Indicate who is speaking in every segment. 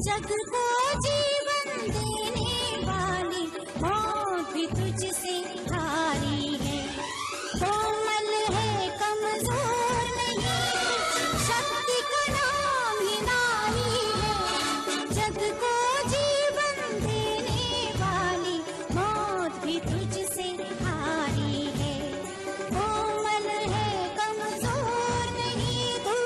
Speaker 1: जग को जीवन देने वाली मौत भी तुझसे हारी है। कोमल है कमजोर नहीं, शक्ति का नाम ही नारी है। जग को जीवन देने वाली मौत भी तुझसे हारी है। कोमल है कमजोर नहीं तू।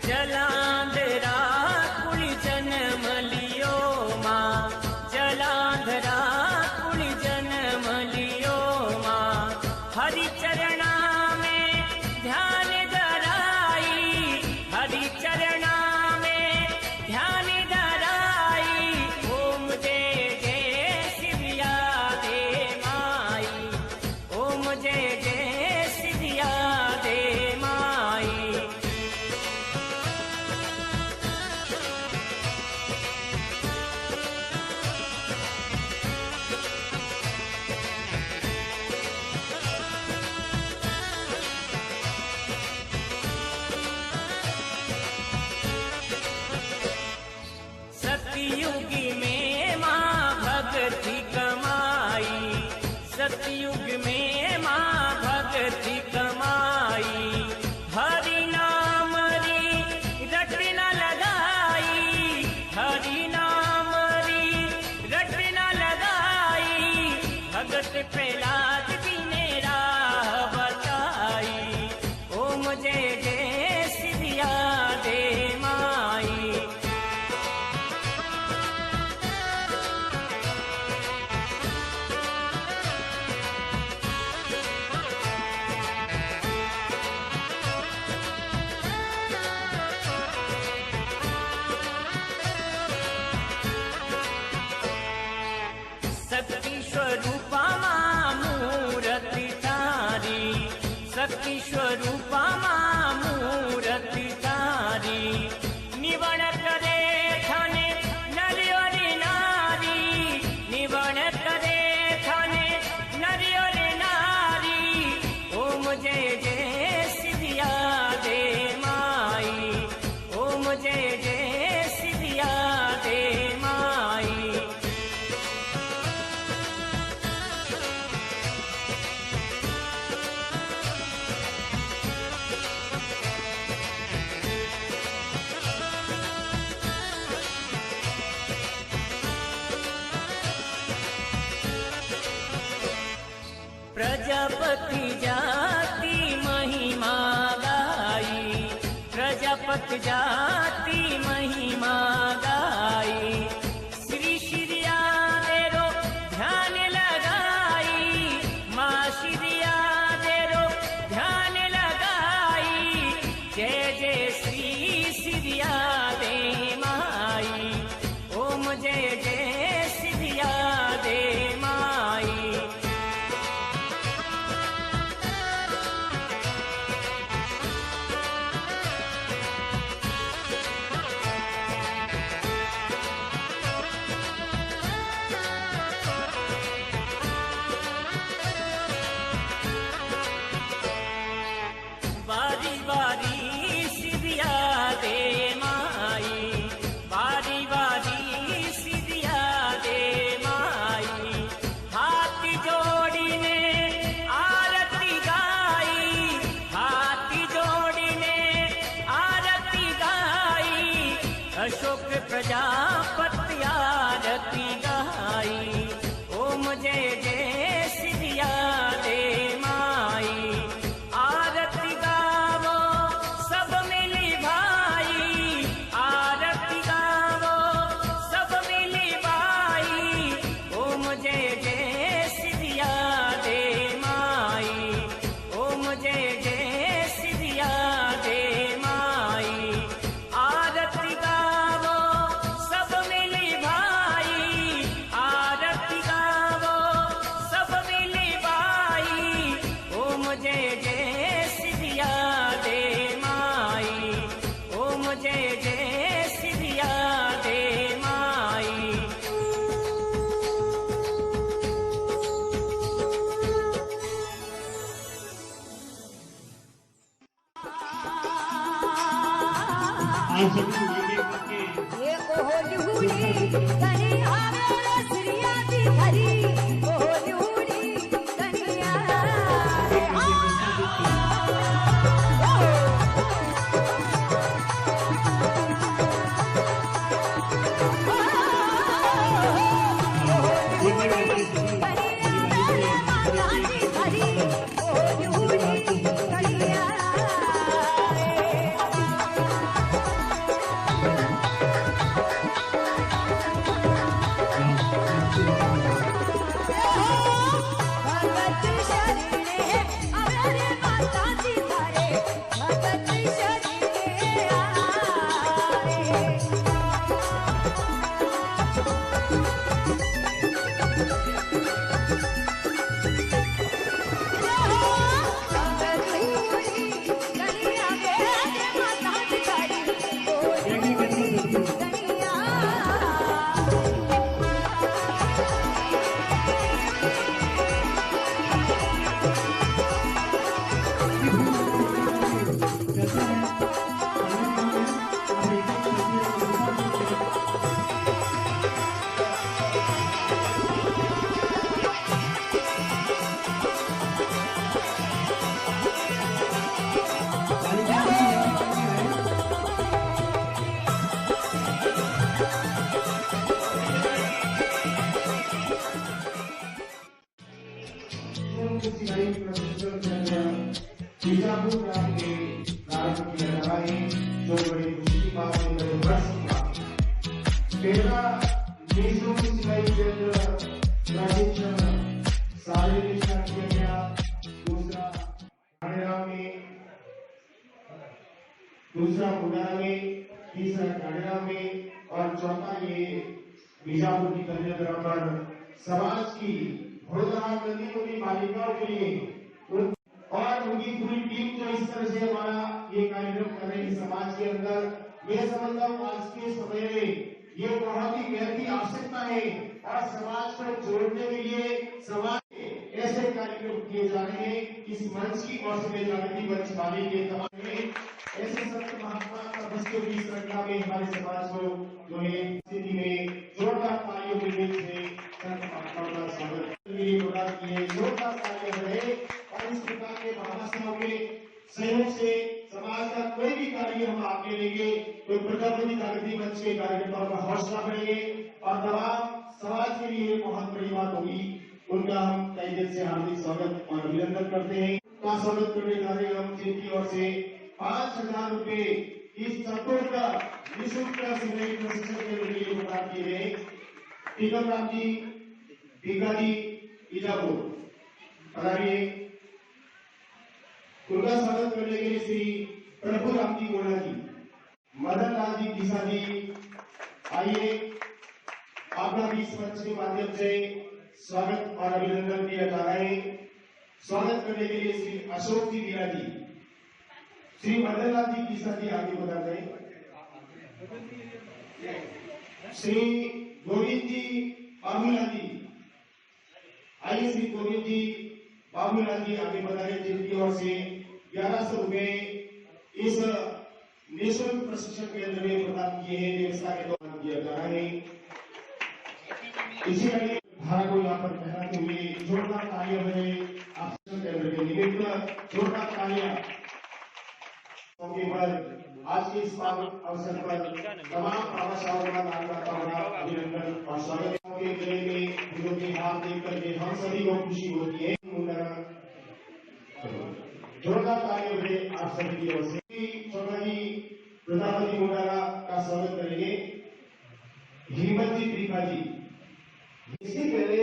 Speaker 2: जलांधरा कुड़ी जन्म लियो माँ, जलांधरा कुड़ी जन्म लियो माँ। हरि चरणा में ध्यान धराई, हरि चरणा में ध्यान धराई। ओम जय जय शिवया दे माई, ओम जय जय शिवया दे माई। सतयुग में माँ भक्ति कमाई, सतयुग में माँ भक्ति कमाई। हरि नाम री रटना लगाई, हरि नाम री रटना लगाई। भगत प्रहलाद जी ने राह बताई। ओम जय जय शिवया दे माई। शक्ति स्वरूपा माँ मूर्ति तारी, शक्ति स्वरूपा माँ मूर्ति तारी। निवण करे थाने नरी और नारी, निवण करे थाने नरी और नारी। ओम जय जय शिवया दे माई, ओम जय जय शिवया दे माई। प्रजापति जाति महिमा गाई, प्रजापति जाति महिमा गाई। श्री श्रिया देरो ध्यान लगाई, माँ श्रिया देरो ध्यान लगाई। जय जय श्री श्रिया दे माई, ओम जय जय श्रिया दे माई। बारी बारी शिवया दे माई, बारी बारी शिवया दे माई। हाथ जोड़ीने आरती गाई, हाथ जोड़ीने आरती गाई। अशोक प्रजापति आरती गाई। ओम जय जय शिवया दे माई। आरती गावो सब मिली भाई, आरती गावो सब मिली भाई। ओम जय जय शिवया दे माई, ओम जय जय शिवया दे माई। आरती गावो सब मिली भाई, आरती गावो सब मिली भाई। ओम जय जय शिवया दे माई, ओम जय जय शिवया दे माई।
Speaker 1: ये कोहली हुली कहीं आवे श्रिया दी हरी, कोहली हुली कहीं आवे।
Speaker 3: है, जो बड़ी खुशी की बात है, बड़े वर्ष की बात है। पहला निःशुल्क सिलाई केंद्र प्रशिक्षण सारे देश में किया गया। दूसरा कानेरा में, दूसरा मुंडारा में, तीसरा कानेरा में और चौथा ये बीजापुर की कन्या पर समाज की होनहार नदी बालिकाओं के लिए और उनकी पूरी टीम जो इस तरह से हमारा ये कार्यक्रम कर रही है समाज के अंदर, मैं समझता हूँ आज के समय में ये बहुत ही गहरी आवश्यकता है और समाज को जोड़ने के लिए समाज में ऐसे कार्यक्रम किए जा रहे हैं। इस मंच की ओर से जागृति मंच वाले के तमाम ऐसे संत महात्मा तपस्वियों की श्रृंखला में हमारे समाज को जो है स्थिति में जोरदार तालियों के बीच में संत महात्माओं का स्वागत किए, जोरदार तालियां रहे और इस प्रकार के महासभाओं के सहयोग से समाज का कोई भी कार्य हम आगे लेंगे तो प्रजापति जागृति मंच के कार्यकर्ताओं का हौसला बढ़ेंगे और तमाम समाज के लिए बहुत बड़ी बात होगी। उनका हम कई दिल से हार्दिक स्वागत और अभिनंदन करते हैं। का स्वागत करने जा रहे हैं हम जिनकी ओर से 5,000 रुपए इस चतुर का निःशुल्क सिलाई प्रशिक्षण के लिए प्रदान किए गए। टीकम राम जी, टीका जी, इजापुर पधारिए। उनका स्वागत करने के लिए श्री प्रभु राम जी गोड़ा जी, मदन लाल जी किसा जी, आइए आपका भी इस मंच के माध्यम से स्वागत और अभिनंदन किया जा रहा है। स्वागत करने के लिए श्री अशोक जी मीरा जी, श्री मदन लाल जी किसा जी आगे बता रहे, श्री गोविंद जी बाबूलाल जी, आइए श्री गोविंद जी बाबूलाल जी आगे बता रहे, जिनकी ओर से 1100 रुपए इस निःशुल्क प्रशिक्षण केंद्र में प्रदान किए हैं, व्यवस्था के दौरान किया जा रहा है। इसी तरह धारा को यहाँ पर कहते हुए जोरदार तालियां बजे आप केंद्र के निमित्त जोरदार तालियां पर आज के इस पावन अवसर पर तमाम प्रवासियों का अभिनंदन और स्वागत के गले में फूलों के हाथ देकर के हम सभी को खुशी होती है। जोरदार तालियां बजे आप सभी की ओर से छोटा जी प्रजापति मुंडारा का स्वागत करेंगे। हिम्मत जी त्रिपा जी, इससे पहले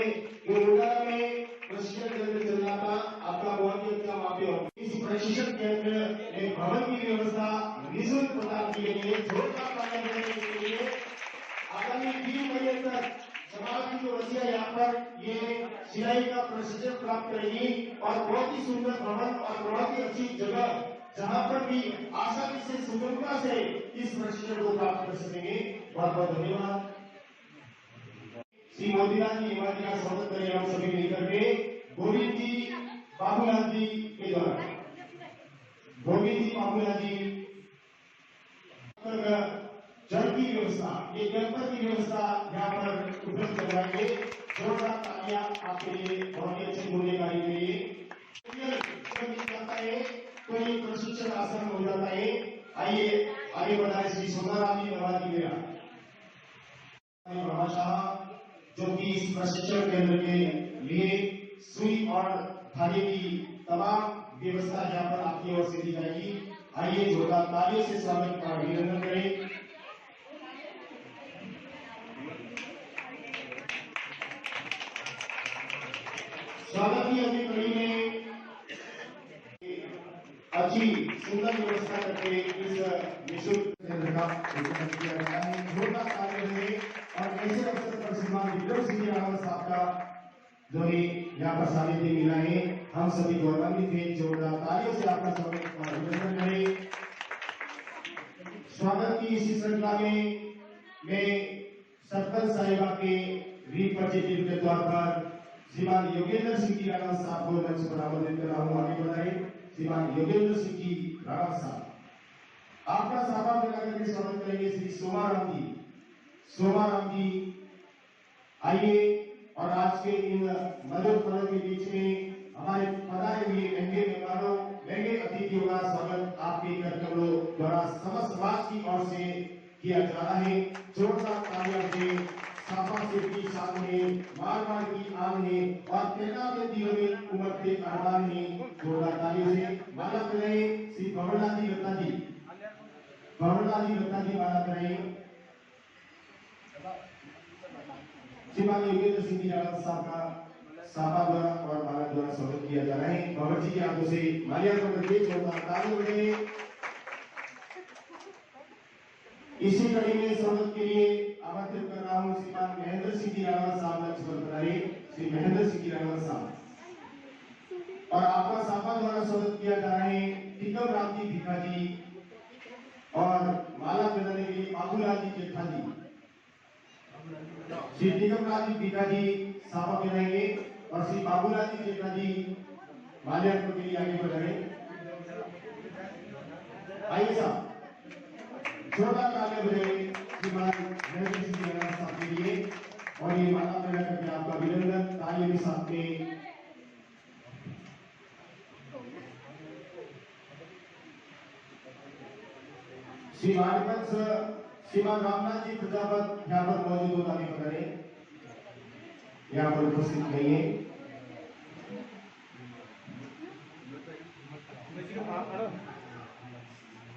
Speaker 3: मुंडारा में प्रशिक्षण केंद्र चल रहा था, आपका बहुत ही अच्छा वहाँ पे इस प्रशिक्षण केंद्र में भवन की व्यवस्था निःशुल्क प्रदान किए गए। जोरदार तालियां बजाने के लिए आगामी 3 महीने तक समाज की जो बच्चियां यहाँ पर ये सिलाई का प्रशिक्षण प्राप्त करेगी और बहुत ही सुंदर भवन और बहुत ही अच्छी जगह जहाँ पर भी आसानी से सुगमता से इस प्रशिक्षण को प्राप्त कर सकेंगे। बहुत बहुत धन्यवाद। श्री मोतीलाल जी हिमाजी का स्वागत करें हम सभी मिलकर के गोविंद जी बाबूलाल जी के द्वारा। गोविंद जी बाबूलाल जी जल की व्यवस्था, एक गणपत की व्यवस्था यहाँ पर उपलब्ध करवाएंगे। जोरदार तालियां आपके लिए, बहुत ही अच्छी बोलनेकारी के लिए। है तो ये प्रशिक्षण आसन हो जाता है। आइए आगे बढ़ाए श्री सोनाराम जी नवाजी मेरा भाषा जो कि इस प्रशिक्षण केंद्र के लिए सुई और धागे की तमाम व्यवस्था यहाँ पर आपकी ओर से दी जाएगी। आइए जोरदार तालियों से स्वागत और अभिनंदन करें। स्वागत की अगली कड़ी में अच्छी सुंदर व्यवस्था करके इस निःशुल्क केंद्र का उद्घाटन किया गया है। जोरदार तालियों से और ऐसे अवसर पर श्रीमान विक्रम सिंह रावत साहब का जो है यहाँ पर सानिध्य मिला है, हम सभी गौरवान्वित हैं। जोरदार तालियों से आपका स्वागत और अभिनंदन करें। स्वागत की इसी श्रृंखला में मैं सरपंच साहिबा के रिप्रेजेंटेटिव के तौर पर श्रीमान योगेंद्र सिंह जी रावत साहब को मंच पर आमंत्रित कर रहा हूँ। आगे बढ़ाए श्रीमान योगेंद्र सिंह जी रावत साहब, आपका साहब लगाकर के स्वागत करेंगे। श्री सोमाराम जी, सोमाराम जी आइए और आज के इन मधुर पलों के बीच में हमारे पधारे हुए महंगे मेहमानों, महंगे अतिथियों का स्वागत आपके कार्यक्रमों द्वारा समस्त समाज की ओर से किया जा रहा है। जोरदार तालियां से साफा से की शान है, मारवाड़ की आन है और तेना के दियो में उमड़ते अरमान है। जोरदार तालियों से माला करें श्री भवनलाल जी दत्ता जी, भवनलाल जी दत्ता जी माला कराई। श्रीमान योगेंद्र सिंह जी रावत साहब का सापा द्वारा और माला द्वारा स्वागत किया जा रहा है। भवन जी के हाथों से माल्यार्पण करके जोरदार तालियां बजाइए। इसी कड़ी में स्वागत के लिए आमंत्रित कर रहा हूं श्रीमान महेंद्र सिंह जी रावत साहब मंच पर पधारे। श्री महेंद्र सिंह जी रावत साहब और आपका सापा द्वारा स्वागत किया जा रहा है टिकम राम जी भिखा जी और माला पहनाने के लिए बाबूलाल जी जेठा जी। श्री टिकम राम जी भिखा जी सापा पहनाएंगे और श्री बाबूलाल जी जेठा जी माल्यार्पण के लिए आगे बढ़ रहे। आइए साहब जोरदार तालियां बजाइए श्रीमान महेंद्र सिंह जी रावत साहब के लिए और ये माला पहना करके आपका अभिनंदन तालियों के साथ में। श्रीमान रामनाथ जी प्रजापत यहाँ पर मौजूद होना भी पता है, यहाँ पर उपस्थित नहीं है।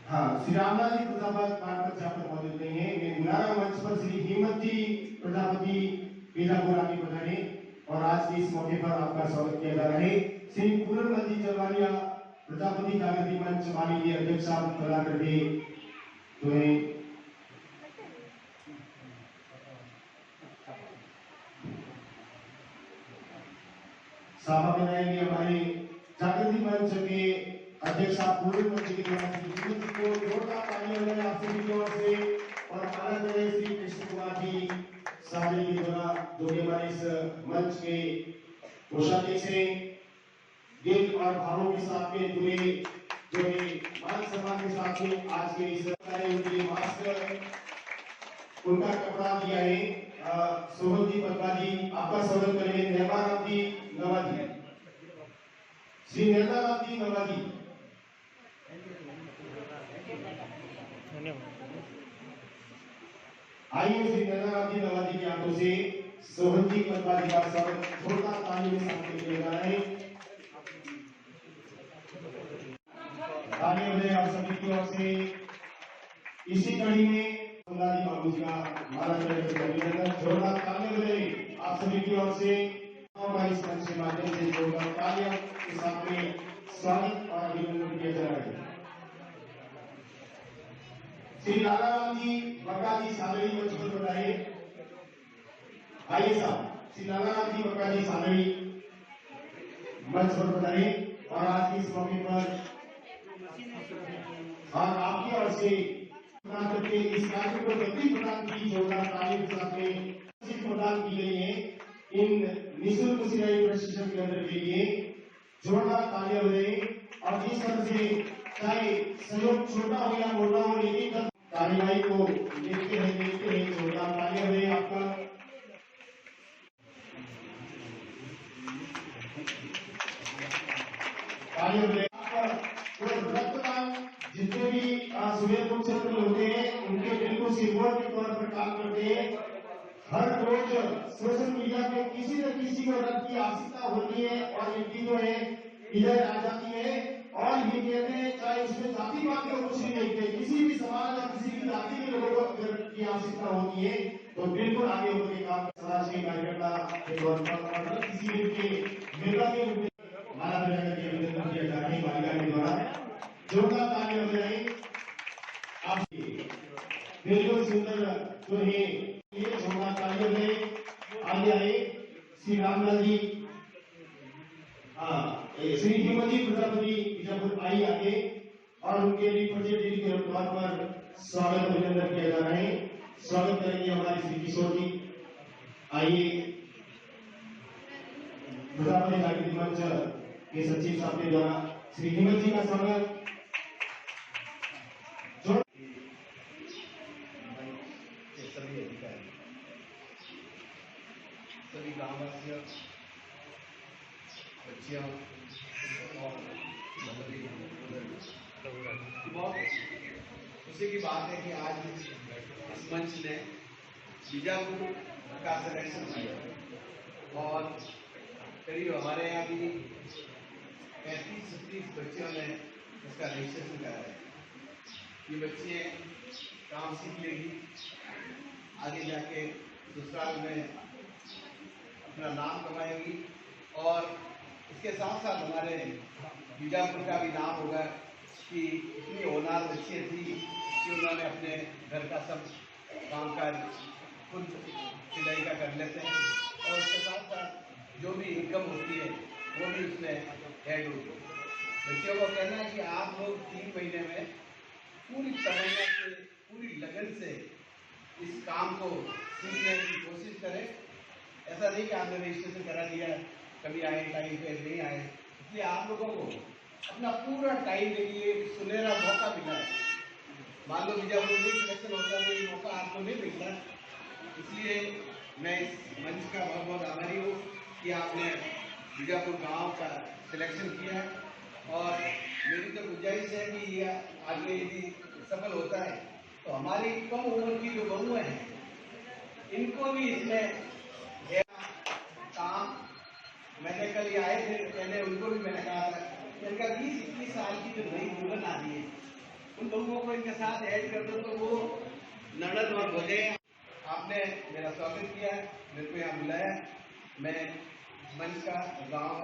Speaker 3: हाँ, श्री रामनाथ जी प्रजापत यहाँ पर मौजूद नहीं है। मैं बुला रहा हूं मंच पर श्री हिम्मत जी प्रजापति बीजापुर आगे पधारे और आज के इस मौके पर आपका स्वागत किया जा रहा है। श्री पूर्णमल जी चलवालिया प्रजापति जागृति मंच माली के अध्यक्ष साहब कला करके तो है। साहब बनाएंगे हमारे जागृति मंच के अध्यक्ष साहब पूर्णमल जी के द्वारा को जोरदार तालियां बजाएं आप सभी की ओर से और हमारा जो श्री कृष्ण कुमार जी साहब के द्वारा जो कि हमारे इस मंच के कोषाध्यक्ष हैं दिल और भावों के साथ में जुड़े जो है मान सम्मान के साथ में आज के इस उनके लिए मास्क उनका कपड़ा दिया है। सोहन जी पटवा जी आपका स्वागत करेंगे। निर्माराम जी नवाजी श्री निर्माराम जी नवाजी आइए श्री निर्माराम जी नवाजी के हाथों से सोहन जी पटवा जी का स्वागत जोरदार तालियों के साथ किया जा रहा है। तालियां बजाएं आप सभी की ओर से। इसी कड़ी में सुंदरी बाबू जी का माला करने के अभिनंदन जोरदार तालियां बजाएं आप सभी की ओर से। हमारे इस मंच के माध्यम से जोरदार तालियां के साथ में स्वागत और अभिनंदन किया जा रहा है। श्री लालाराम जी बक्का जी सादड़ी मंच पर बताइए। आइए साहब श्री लालाराम जी बक्का जी सादड़ी मंच पर बताइए और आज के इस मौके पर और आपकी ओर से करके इस कार्यक्रम को गति प्रदान की जोरदार तालियों के साथ में प्रदान की गई है। इन निःशुल्क सिलाई प्रशिक्षण केंद्र के लिए जोरदार तालियां बजाएं और जिस तरह से चाहे सहयोग छोटा हो या मोटा हो लेकिन कार्यवाही को देखते हैं जोरदार तालियां बजाएं आपका। तालियां बजाएं रक्तदान जितने भी सुबह क्षेत्र में होते हैं उनके बिल्कुल सिंबल के तौर पर काम करते हैं। हर रोज सोशल मीडिया पे किसी न किसी को रक्त की आवश्यकता होती है और इनकी जो है इधर आ जाती है और ये कहते हैं चाहे उसमें जाति पात का कुछ नहीं देखते, किसी भी समाज और किसी भी जाति के लोगों को रक्त की आवश्यकता होती है तो बिल्कुल आगे होकर के काम समाज के कार्यकर्ता के तौर पर किसी भी के नेता के रूप में माला पहनाकर के अभिनंदन किया जा रहा है बालिका के द्वारा। जोरदार तालियां बजाएं आप बिल्कुल सुंदर जो है ये जोरदार तालियां बजाएं। आगे आए श्री रामलाल जी श्री हिम्मत जी प्रजापति बीजापुर आई आगे और उनके रिप्रेजेंटेटिव के तौर पर स्वागत अभिनंदन किया जा रहा है। स्वागत करेंगे हमारे श्री किशोर जी। आइए प्रजापति जागृति मंच के सचिव साहब के द्वारा श्री हिम्मत जी का स्वागत।
Speaker 4: सभी ग्रामवासियों बच्चियों बहुत खुशी की बात है कि आज इस मंच ने बीजापुर का सिलेक्शन किया और करीब हमारे यहाँ भी 35-36 बच्चियों ने इसका रजिस्ट्रेशन करा है। ये बच्चियाँ काम सीख लेगी, आगे जाके ससुराल में अपना नाम कमाएंगी और इसके साथ साथ हमारे बीजापुर का भी नाम होगा कि इतनी होनहार बच्चियाँ थी कि उन्होंने अपने घर का सब कामकाज खुद सिलाई का कर लेते हैं और उसके साथ साथ जो भी इनकम होती है वो भी उसमें ऐड होती है। बच्चों को कहना है कि आप लोग 3 महीने में पूरी तमन्ना से, पूरी लगन से इस काम को सीखने की कोशिश करें। ऐसा नहीं कि आपने रजिस्ट्रेशन करा दिया, कभी आए टाइम पे नहीं आए, इसलिए आप लोगों को अपना पूरा टाइम देंगे। सुनहरा मौका मिला है, मान लो बीजापुर में सिलेक्शन होता है तो ये मौका आपको नहीं मिलता, इसलिए मैं इस मंच का बहुत बहुत आभारी हूँ कि आपने बीजापुर गांव का सिलेक्शन किया है और मेरी तो गुजारिश है कि ये आगे यदि सफल होता है तो हमारी कम उम्र की जो बहुएं हैं इनको भी इसमें काम, मैंने कल ये आए थे पहले उनको भी मैंने कहा था कि इनका 20-21 साल की जो नई दुल्हन आ रही है उन लोगों को इनके साथ ऐड कर दो तो वो ननद और भोजे। आपने मेरा स्वागत किया, मेरे को यहाँ बुलाया, मैं मंच का गांव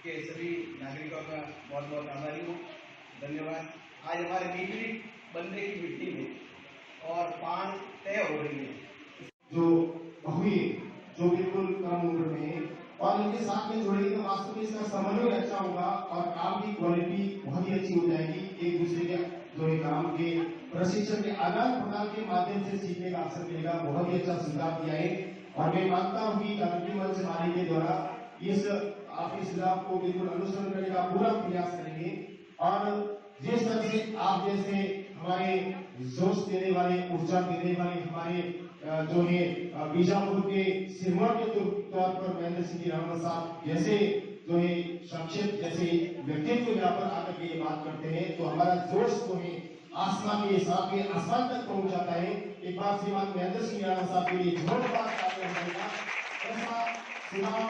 Speaker 4: के सभी नागरिकों का बहुत बहुत आभारी हूँ, धन्यवाद। आज हमारे मीटरी बंदे की मिट्टी में और पान तय हो रही है
Speaker 3: जो हुई जो बिल्कुल कम उम्र में और इनके साथ में जुड़ेगी तो वास्तव में इसका समन्वय अच्छा होगा और काम की क्वालिटी बहुत ही अच्छी हो जाएगी। एक दूसरे के जो है काम के प्रशिक्षण के आदान प्रदान के माध्यम से सीखने का अवसर मिलेगा। बहुत ही अच्छा सुझाव दिया है और मैं मानता हूँ कि कानूनी मंच वाले के द्वारा इस आप इस सुझाव को बिल्कुल अनुसरण करने का पूरा प्रयास करेंगे और जिस तरह से आप जैसे हमारे जोश देने वाले, ऊर्जा देने वाले हमारे जो है बीजापुर के सिरमौर के तौर पर महेंद्र सिंह रावत साहब जैसे जो है शख्सियत जैसे व्यक्तित्व यहाँ पर आकर के ये बात करते हैं तो हमारा जोश जो है आसमान के साथ में आसमान तक पहुंच जाता है। एक बार श्रीमान महेंद्र सिंह रावत साहब के लिए जोरदार ऐसा सुनाम,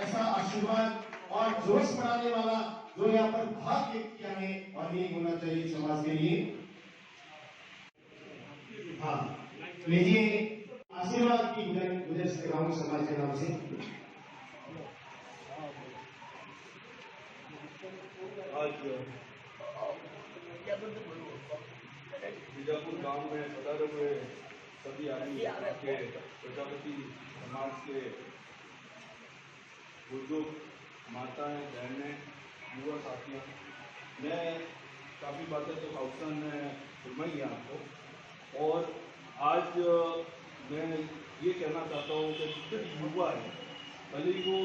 Speaker 3: ऐसा आशीर्वाद और जोश बढ़ाने वाला जो यहाँ पर भाग व्यक्त किया है और ये होना चाहिए समाज के लिए। हाँ, लीजिए आशीर्वाद की गुजारिश कर रहा हूँ समाज के नाम से।
Speaker 5: आज बीजापुर गांव में पधारे हुए सभी आदमी के प्रजापति समाज के बुजुर्ग, माताएं, बहनें, युवा साथियों, मैं काफ़ी बातें तो अवसर ने सुनवाई है आपको और आज मैं ये कहना चाहता हूँ कि जितने युवा है, भले ही वो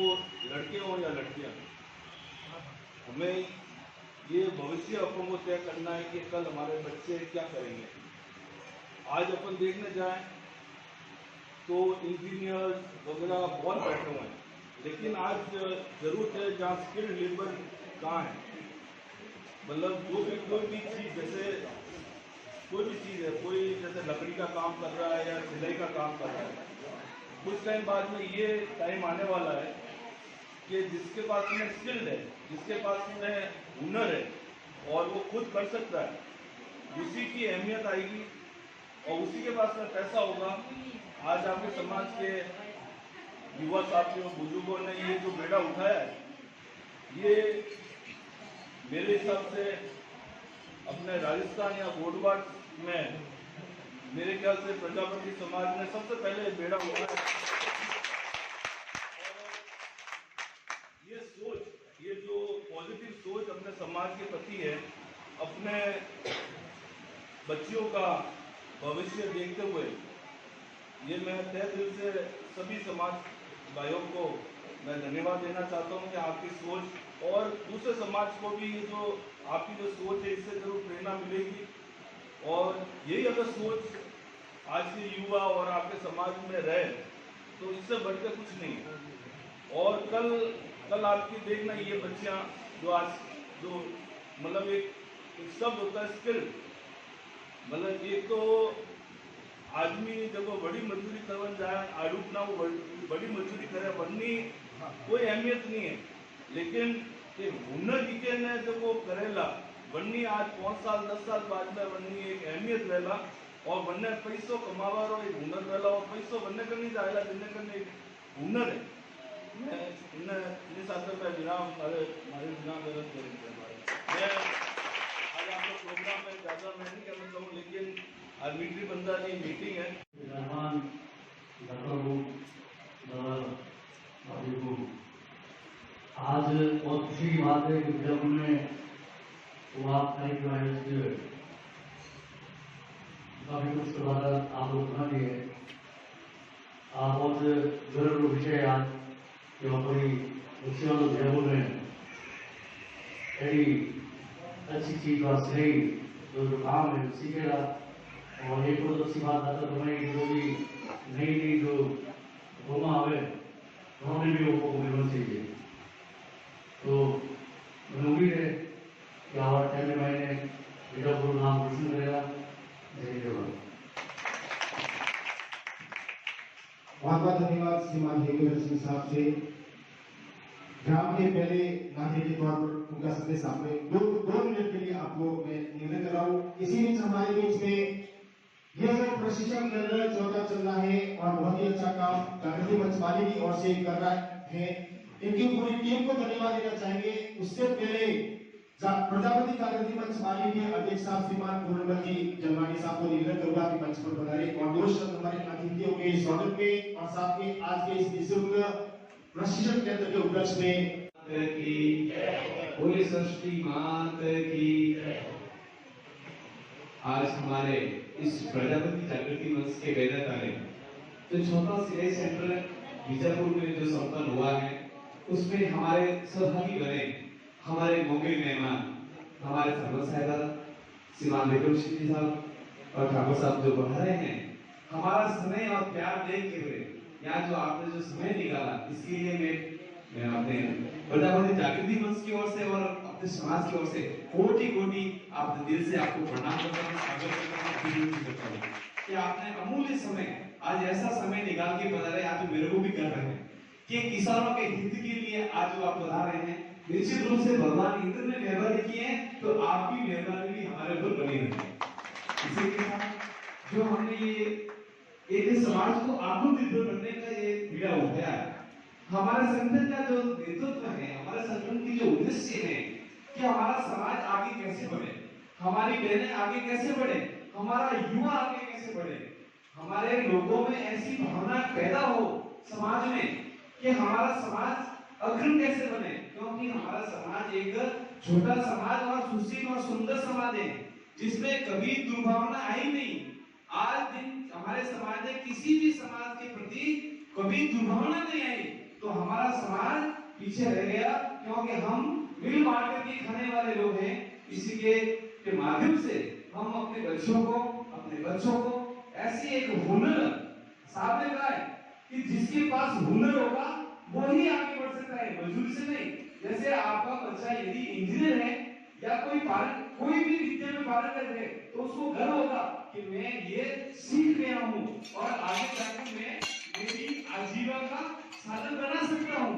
Speaker 5: लड़के हों या लड़कियाँ, हमें ये भविष्य अपन को तय करना है कि कल हमारे बच्चे क्या करेंगे। आज अपन देखने जाएं तो इंजीनियर वगैरह बहुत बैठे हुए हैं, लेकिन आज जरूरत है जहाँ स्किल्ड लेबर कहाँ है, मतलब जो भी कोई भी चीज़ जैसे कोई भी चीज़ है, कोई जैसे लकड़ी का काम कर रहा है या सिलाई का काम कर रहा है, कुछ टाइम बाद में ये टाइम आने वाला है कि जिसके पास में स्किल्ड है, जिसके पास में हुनर है और वो खुद कर सकता है, उसी की अहमियत आएगी और उसी के पास में पैसा होगा। आज आपके समाज के युवा साथियों, बुजुर्गों ने ये जो बेड़ा उठाया है, ये मेरे हिसाब से अपने राजस्थान या गोडवाट में मेरे ख्याल से प्रजापति समाज ने सबसे पहले बेड़ा उठाया। ये सोच, ये जो पॉजिटिव सोच अपने समाज के प्रति है, अपने बच्चियों का भविष्य देखते हुए, ये मैं तहे दिल से सभी समाज भाइयों को मैं धन्यवाद देना चाहता हूँ कि आपकी सोच और दूसरे समाज को भी ये जो आपकी जो सोच है इससे जरूर प्रेरणा मिलेगी और यही अगर सोच आज के युवा और आपके समाज में रहे तो इससे बढ़कर कुछ नहीं है। और कल आपकी देखना ये बच्चियाँ जो आज जो मतलब एक शब्द होता है स्किल, मतलब एक तो आदमी जब वो बड़ी मजदूरी करने जाए आड़ूप ना वो बड़ी मजदूरी करे बननी कोई अहमियत नहीं है, लेकिन ये हुनर दिखे ने जब वो करेला वन्नी आज 5 साल 10 साल बाद में वन्नी एक अहमियत रहेला और वन्ने पैसों कमावारो एक हुनर रहेला और पैसों वन्ने करनी चाहेला जिन्ने करने एक हुनर है। मैं इन शास्त्र में विराम मारे विराम गलत करेंगे मैं आज आपका प्रोग्राम में ज़्यादा मैं नहीं करना चाहूँ, लेकिन आज मिलिट्री बंदा की मीटिंग है।
Speaker 6: रहमान आज बहुत खुशी की बात है कि जब उन्होंने काफी कुछ दोबारा आप लोग सुना दिए बहुत जरूर विषय आज जो अपनी मुख्य जयपुर में बड़ी अच्छी चीज वास्ते जो काम है सीखेगा और एक तो अच्छी बात आता तुम्हें जो भी नई जो घूमा आवे उन्होंने भी वो मिलना चाहिए। तो मुझे उम्मीद है कि आवर टाइम में मैंने बीजापुर नाम रोशन करेगा। जय जवान।
Speaker 3: बहुत बहुत धन्यवाद श्रीमान हेमंत सिंह साहब से। ग्राम के पहले नाते के तौर पर उनका संदेश आपने दो मिनट के लिए आपको मैं निवेदन कर रहा हूँ। इसी बीच हमारे बीच में ये जो प्रशिक्षण केंद्र चौथा चल रहा है और बहुत ही अच्छा काम जागृति मंच वाली की ओर से कर रहा है, इनकी पूरी टीम को धन्यवाद देना चाहेंगे। उससे पहले प्रजापति जागृति मंच वाली के अध्यक्ष साहब श्रीमान पूर्णमल जी जलवानी साहब को निवेदन करूंगा कि मंच पर पधारे और दो शब्द हमारे अतिथियों के स्वागत में और साथ में आज के इस निःशुल्क प्रशिक्षण केंद्र के उपलक्ष्य में
Speaker 7: बोले सरस्वती मात की। आज हमारे इस प्रजापति जागृति मंच के बैनर जो छोटा सिलाई सेंटर बीजापुर में जो संपन्न हुआ है उसमें हमारे सहभागी बने हमारे मौके मेहमान हमारे ठाकुर साहब श्रीमान विक्रम सिंह जी साहब और ठाकुर साहब जो बढ़ा रहे हैं, हमारा समय और प्यार देख के यहाँ जो आपने जो समय निकाला इसके लिए मैं अपने प्रजापति जागृति मंच की ओर से और अपने समाज की ओर से कोटि कोटि आपने दिल से आपको प्रणाम करता हूँ, स्वागत करता हूँ कि आपने अमूल्य समय आज ऐसा समय निकाल के बता रहे आज मेरे को भी कर रहे हैं कि किसानों के हित के लिए आज जो आप बता रहे हैं। निश्चित रूप से भगवान इंद्र ने मेहरबानी की है तो आपकी मेहरबानी भी हमारे ऊपर बनी रही। इसी के साथ जो हमने ये एक समाज को आत्मनिर्भर करने का ये पीड़ा उठाया है, हमारे संगठन का जो नेतृत्व है, हमारे संगठन की जो उद्देश्य है कि हमारा समाज आगे कैसे बढ़े, हमारी बहनें आगे कैसे बढ़े, हमारा युवा आगे कैसे बढ़े, हमारे लोगों में ऐसी भावना पैदा हो समाज में कि हमारा समाज अग्रणी कैसे बने, क्योंकि हमारा समाज एक छोटा समाज और सुशील और सुंदर समाज है जिसमें कभी दुर्भावना आई नहीं। आज दिन हमारे समाज में किसी भी समाज के प्रति कभी दुर्भावना नहीं आई तो हमारा समाज पीछे रह गया, क्योंकि हम मिल बांट करके खाने वाले लोग हैं। इसी के माध्यम से हम अपने बच्चों को ऐसी एक हुनर सामने लाए कि जिसके पास हुनर होगा वही आगे बढ़ सकता है, मजदूरी से नहीं। जैसे आपका बच्चा यदि इंजीनियर है या कोई भी विद्या में पारंगत है तो उसको गर्व होगा कि मैं ये सीख गया हूँ और आगे जाकर मैं मेरी आजीविका साधन बना सकता हूँ,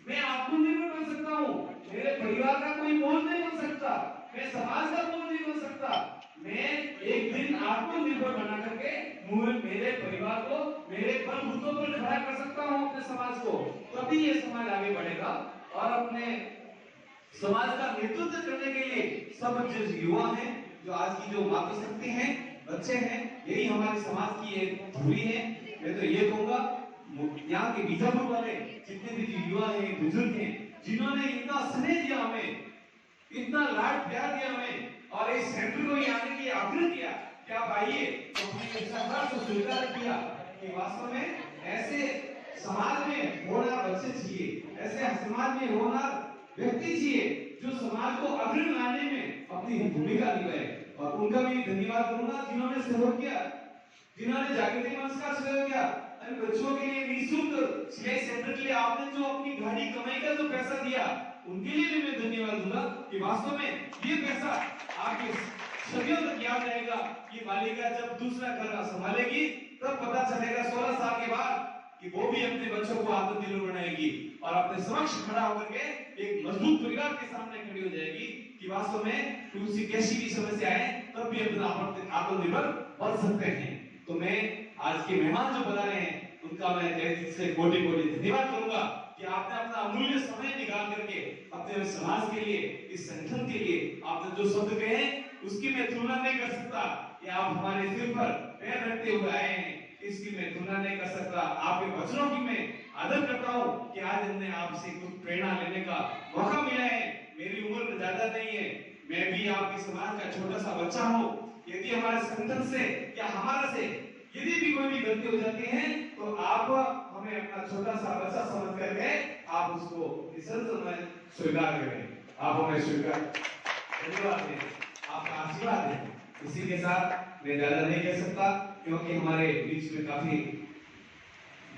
Speaker 7: मैं आत्मनिर्भर बन सकता हूँ, मेरे परिवार का कोई बोझ नहीं बन सकता, मैं समाज का बोझ नहीं बन सकता, मैं एक दिन आत्मनिर्भर बना करके मेरे परिवार को मेरे बलबूतों पर खड़ा कर सकता हूँ, अपने समाज को, तभी ये समाज आगे बढ़ेगा। और अपने समाज का नेतृत्व करने के लिए सब जो युवा हैं, जो आज की जो मातृशक्ति हैं, बच्चे हैं, यही हमारे समाज की एक धुरी है। मैं तो ये कहूंगा यहाँ के बीजापुर वाले जितने भी युवा हैं, बुजुर्ग हैं, जिन्होंने इतना स्नेह दिया हमें, इतना लाड प्यार दिया हमें और इस सेंटर को ही आने के आग्रह किया कि आप आइए, तो हमने सरकार को स्वीकार किया कि वास्तव में ऐसे समाज में होनहार बच्चे चाहिए, ऐसे समाज में होनहार व्यक्ति चाहिए जो समाज को अग्रणी लाने में अपनी भूमिका निभाए। और उनका भी धन्यवाद करूंगा जिन्होंने सहयोग किया, जिन्होंने जागृति मंच का सहयोग किया, बच्चों के लिए निःशुल्क सिलाई सेंटर के लिए आपने जो अपनी गाड़ी कमाई का जो पैसा दिया, उनके लिए भी मैं धन्यवाद दूंगा कि वास्तव में ये पैसा आपके सदियों तक याद रहेगा। ये बालिका जब दूसरा घर संभालेगी तब पता चलेगा 16 साल के बाद कि वो भी अपने बच्चों को आत्मनिर्भर बनाएगी और अपने समक्ष खड़ा होकर के एक मजबूत परिवार के सामने खड़ी हो जाएगी। कि वास्तव में किसी कैसी भी समस्या है तब भी अपना आत्मनिर्भर बन सकते हैं। तो मैं आज के मेहमान जो बना रहे हैं उनका मैं तहे दिल से कोटि कोटि धन्यवाद करूंगा कि आपने अपना अमूल्य समय निकाल करके अपने समाज के लिए, इस संगठन के लिए आपने जो शब्द कहे उसकी मैं तुलना नहीं कर सकता। कि आप हमारे सिर पर पैर रखते हुए आए हैं, इसकी मैं तुलना नहीं कर सकता। आपके वचनों की मैं आदर करता हूँ कि आज हमने आपसे कुछ प्रेरणा लेने का मौका मिला है। मेरी उम्र ज्यादा नहीं है, मैं भी आपके समाज का छोटा सा बच्चा हूँ। यदि हमारे संगठन से या हमारा से यदि भी कोई भी गलती हो जाती है तो आप हमें अपना छोटा सा बच्चा समझ करके आप उसको निसंदेह में स्वीकार करें। आप हमें स्वीकार धन्यवाद दें, आपका आशीर्वाद है। इसी के साथ मैं ज्यादा नहीं कह सकता क्योंकि हमारे बीच में काफी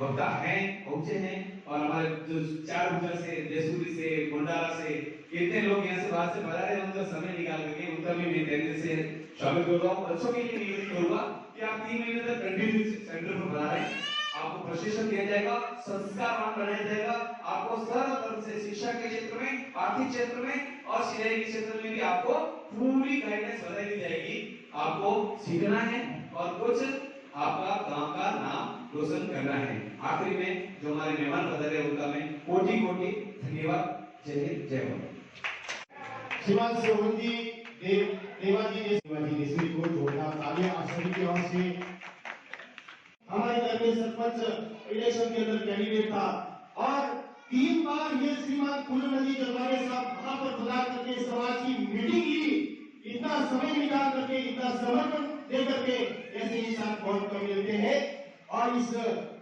Speaker 7: वक्ता हैं, पहुंचे हैं और हमारे जो चार उधर से, देसूरी से, गोंडारा से कितने लोग यहाँ से बाहर से बता रहे हैं, उनका समय निकाल करके उनका भी मैं तहे से स्वागत कर रहा हूँ। बच्चों के लिए निवेदन करूंगा कि आप 3 महीने तक कंटिन्यू सेंटर पर बना रहे हैं, आपको प्रशिक्षण दिया जाएगा, संस्कारवान बनाया जाएगा, आपको सर्व तरफ से शिक्षा के क्षेत्र में, आर्थिक क्षेत्र में और सिलाई के क्षेत्र में भी आपको पूरी गाइडेंस बताई दी जाएगी। आपको सीखना है और कुछ आपका गांव का नाम रोशन करना है। आखिरी में जो हमारे मेहमान बता रहे उनका मैं कोटि कोटि धन्यवाद। जय हिंद, जय भारत।
Speaker 3: श्रीमान सोहनजी देवाजी देशरी को जोड़ना तालियां आप सभी की ओर से। हमारे घर में सरपंच इलेक्शन के अंदर कैंडिडेट था और 3 बार ये श्रीमान कुलनदी जलवारे साहब वहां पर बुला करके समाज की मीटिंग ली। इतना समय निकाल करके, इतना समर्पण दे करके ऐसे इंसान बहुत कम मिलते हैं। और इस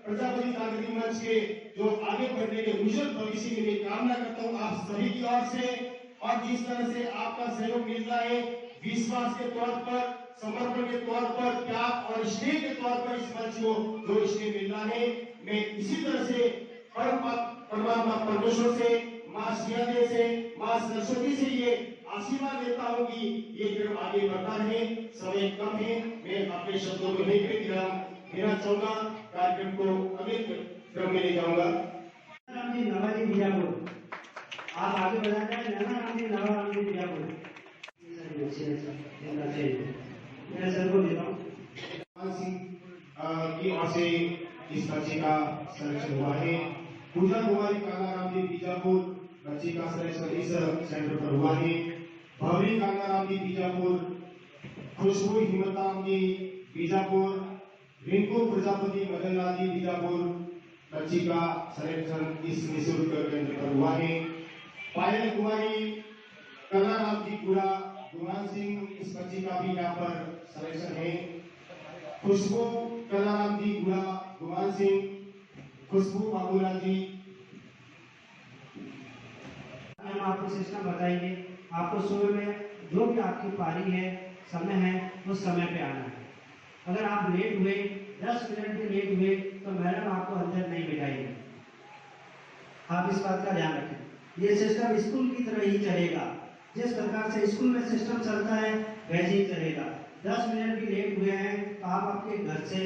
Speaker 3: प्रजापति जागृति मंच के जो आगे बढ़ने के उज्जवल भविष्य की मैं कामना करता हूँ आप सभी की ओर से। और जिस तरह से आपका सहयोग मिल रहा है, विश्वास के तौर पर, समर्पण के तौर पर, त्याग और स्नेह के तौर पर इस मंच को जो स्नेह मिल रहा है, मैं इसी तरह से परमात्मा परमेश्वर से, माँ सियादे से, माँ सरस्वती से ये आशीर्वाद देता हूँ कि ये क्रम आगे बढ़ता रहे। समय कम है, मैं अपने शब्दों को नहीं देना चाहूंगा, कार्यक्रम को अगले क्रम में ले जाऊंगा।
Speaker 6: नवाजी बीजापुर, आप आगे बढ़ाते हैं। नवाजी बीजापुर मैं सर को देता हूँ
Speaker 3: की ओर से इस बच्चे का सिलेक्शन हुआ है। पूजा कुमारी कांगाराम जी बीजापुर बच्चे का सिलेक्शन इस सेंटर पर हुआ है। भवरी कांगाराम जी बीजापुर, खुशबू हिम्मतराम जी बीजापुर, रिंकू प्रजापति मदनलाल जी बीजापुर बच्ची का सिलेक्शन इस निःशुल्क केंद्र पर हुआ है। पायल कुमारी कलाराम जी पूरा गुमान सिंह इस बच्ची का भी यहाँ पर सिलेक्शन है। खुशबू कलाराम जी पूरा गुमान सिंह, खुशबू बाबूलाल जी।
Speaker 6: हम आपको सिस्टम बताएंगे। आपको सुबह में जो भी आपकी पारी है, समय है, उस समय पे आना है। अगर आप लेट हुए, 10 मिनट भी लेट हुए तो मैडम आपको अंदर नहीं बिठाएगी। आप इस बात का ध्यान रखें। ये सिस्टम स्कूल की तरह ही चलेगा। जिस प्रकार से स्कूल में सिस्टम चलता है वैसे ही चलेगा। 10 मिनट भी लेट हुए हैं तो आप आपके घर से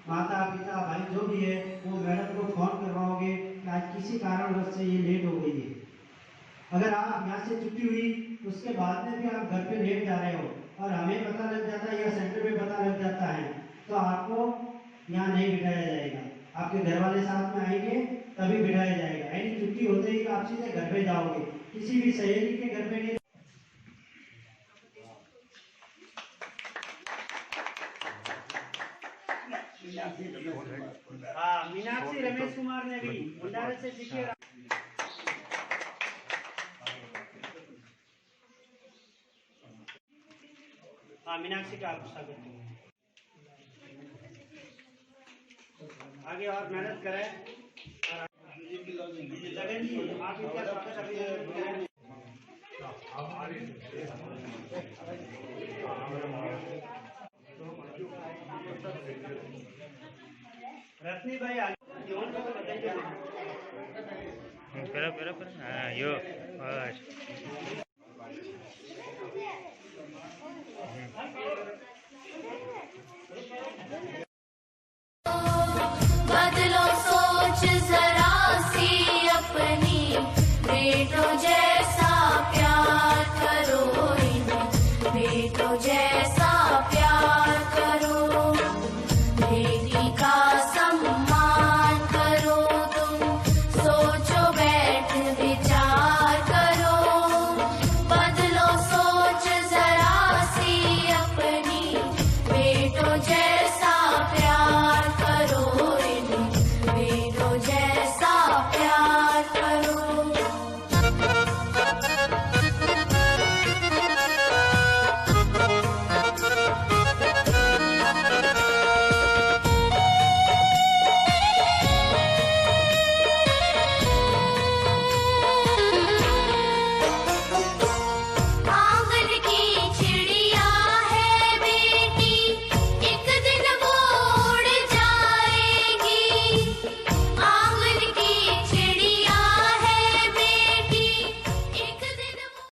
Speaker 6: माता पिता भाई जो भी है वो मैडम को फोन करवाओगे कि आज किसी कारणवश से ये लेट हो गई है। अगर आप यहाँ से छुट्टी हुई उसके बाद में भी आप घर पे लेट जा रहे हो और हमें पता लग जाता है या सेंटर में पता लग जाता है तो आपको यहाँ नहीं बिठाया जाएगा। आपके घर वाले साथ में आएंगे तभी बिठाया जाएगा। यानी छुट्टी होते ही आप सीधे घर पे जाओगे, किसी भी सहेली के घर पे नहीं। हाँ, मीनाक्षी रमेश कुमार ने भी भंडारे से सीखे। हाँ, मीनाक्षी का आप स्वागत है। आगे और मेहनत करें। लगन जी आप इनका स्वागत अभिनंदन करें। रत्नी भाई
Speaker 8: करो हाँ यो बस